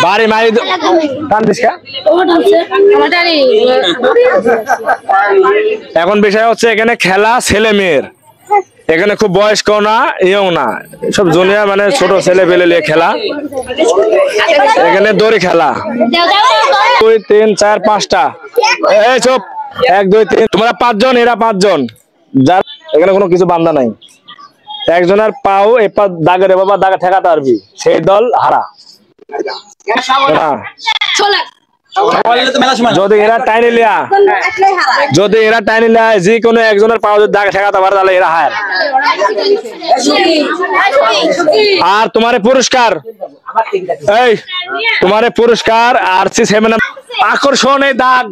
বাড়ি মারি টান দিস এখন বিষয় হচ্ছে এখানে খেলা ছেলে মেয়ের, এখানে খুব বয়স্ক না ইয়ং না, সব জুনিয়র মানে ছোট ছেলে পেলে নিয়ে খেলা। এখানে দড়ি খেলা 2 3 4 5টা, এই চুপ 1 2 3, তোমরা 5 জন, এরা 5 জন, যার এখানে কোনো কিছু বান্ধা নাই। একজনের পাও এ পা দাগে রে বাবা, দাগে ঠেকাতে পারবি, সেই দল হারা। যদি এরা টাইনে লিয়া, যদি এরা টাইনে লিয়া যে কোনো একজনের পাও যদি দাগে ঠেকাতে পারে তাহলে এরা হার। আর তোমার পুরস্কার, এই তোমার পুরস্কার আরসি সেমিনার আকর্ষণ এই দাগ।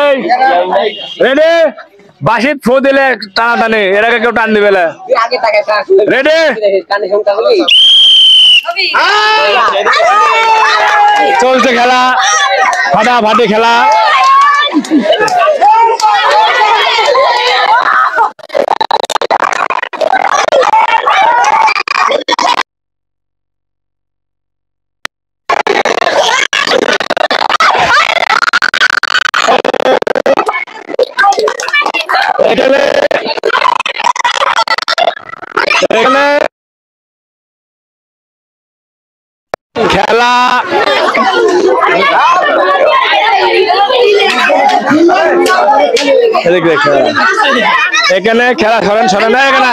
এই রেডি, বাসিত ফু দিলে টানা টানে, এর আগে কেউ টান দিবে। রেডি, চলছে খেলা, ফাটাফাটি খেলা। এখানে খেলা এখানে খেলা সরেন সরেন না, এখানে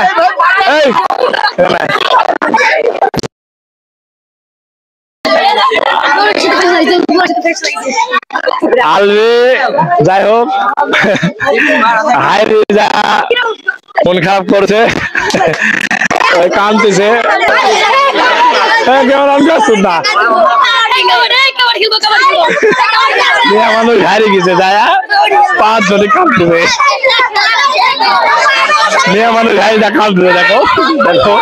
আলবি যাই হোক হাইরে যা মন খারাপ করছে, কাঁদতেছে, মানুষ হারিয়ে গেছে, যায় 5 জনে কাঁদতেছে, মেয়ে মানুষ হারিয়ে কাঁদতেছে। দেখো দেখো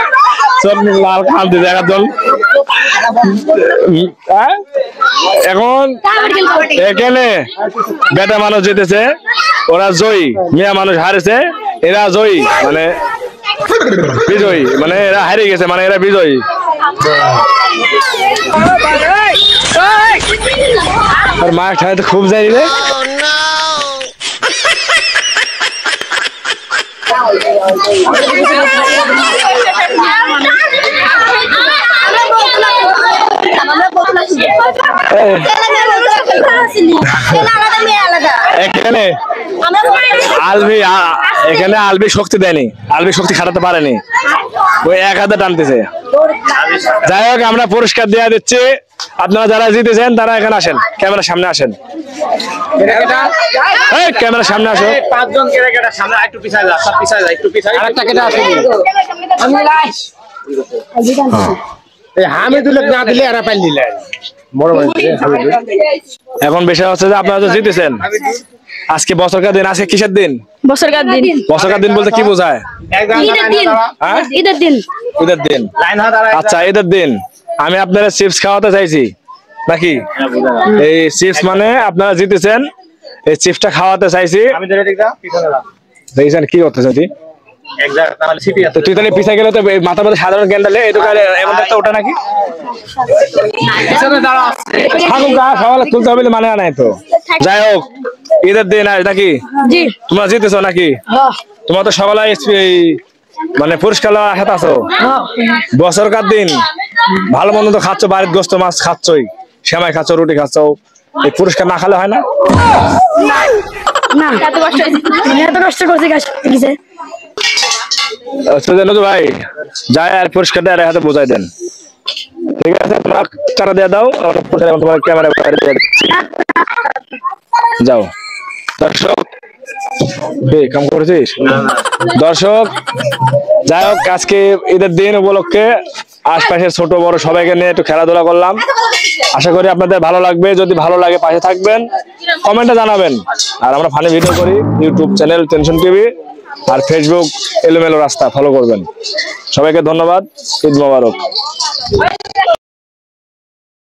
সব লাল কাঁদতেছে একজন। এখন এখানে বেটা মানুষ জিতেছে, ওরা জয়ী, মেয়ে মানুষ হারেছে, এরা জয়ী মানে বিজয়ী, মানে এরা হারিয়ে গেছে মানে এরা বিজয়ী। আর মায়ের ঠায় তো খুব যাই রে। এখানে আলবি, এখানে আলবি শক্তি দেয়নি, আলবি শক্তি খাটাতে পারেনি, ওই 1 হাতে টানতেছে। যাই হোক আমরা পুরস্কার দেওয়া দিচ্ছি, আপনারা যারা জিতেছেন তারা এখানে আসেন, ক্যামেরার সামনে আসেন, ক্যামেরার সামনে আসো। 5 জন কেটে সামনে একটু পিছায় যা, সব পিছায় যা, একটু পিছায়, আরেকটা কেটে আসো। হামিদুল না দিলে এরা পাইল দিলে বড় ভাই। এখন বিষয় হচ্ছে যে আপনারা তো জিতেছেন, আজকে বছরকার দিন, আজকে কিসের দিন? বছরকার দিন। বছরকার দিন বলতে কি বোঝায়? ঈদের দিন। ঈদের দিন। ঈদের দিন। আচ্ছা ঈদের দিন আমি আপনারা চিপস খাওয়াতে চাইছি নাকি? এই চিপস মানে আপনারা জিতেছেন, এই চিপসটা খাওয়াতে চাইছি। আমি ধরে ঠিক দাও, পিছনে দাও। দেখছেন কি করতে চাইছি? এক্সাক্ট তাহলে সিপি আছে। তুই তাহলে পিছা গেলে তো মাথার মধ্যে সাধারণ গ্যান্ডালে এই দোকানে এমন একটা ওটা নাকি? পিছনে দাঁড়া আছে। থাকুক গা সকালে তুলতে হবে মানে নাই তো। যাই হোক ঈদের দিন আজ নাকি? জি। তোমরা জিতেছো নাকি? হ্যাঁ। তোমরা তো সকালে মানে পুরস্কার হাতে আছো, বছরকার দিন ভালো মন্দ তো খাচ্ছ, বাড়ির গোস্ত মাছ খাচ্ছই, সেমাই খাচ্ছ, রুটি খাচ্ছ, এই পুরস্কার না খালে হয় না? না এত কষ্ট হয়েছে, এত কষ্ট করছে ভাই যাই আর পুরস্কার দেয় হাতে বোঝাই দেন, ঠিক আছে? তোমরা টাকা দিয়ে দাও, তোমার ক্যামেরা যাও। দর্শক কাম করেছিস দর্শক, যাই হোক আজকে ঈদের দিন উপলক্ষে আশপাশের ছোট বড় সবাইকে নিয়ে একটু খেলাধুলা করলাম। আশা করি আপনাদের ভালো লাগবে, যদি ভালো লাগে পাশে থাকবেন, কমেন্টে জানাবেন। আর আমরা ফানি ভিডিও করি, ইউটিউব চ্যানেল টেনশন টিভি আর ফেসবুক এলোমেলো রাস্তা ফলো করবেন। সবাইকে ধন্যবাদ, ঈদ মোবারক।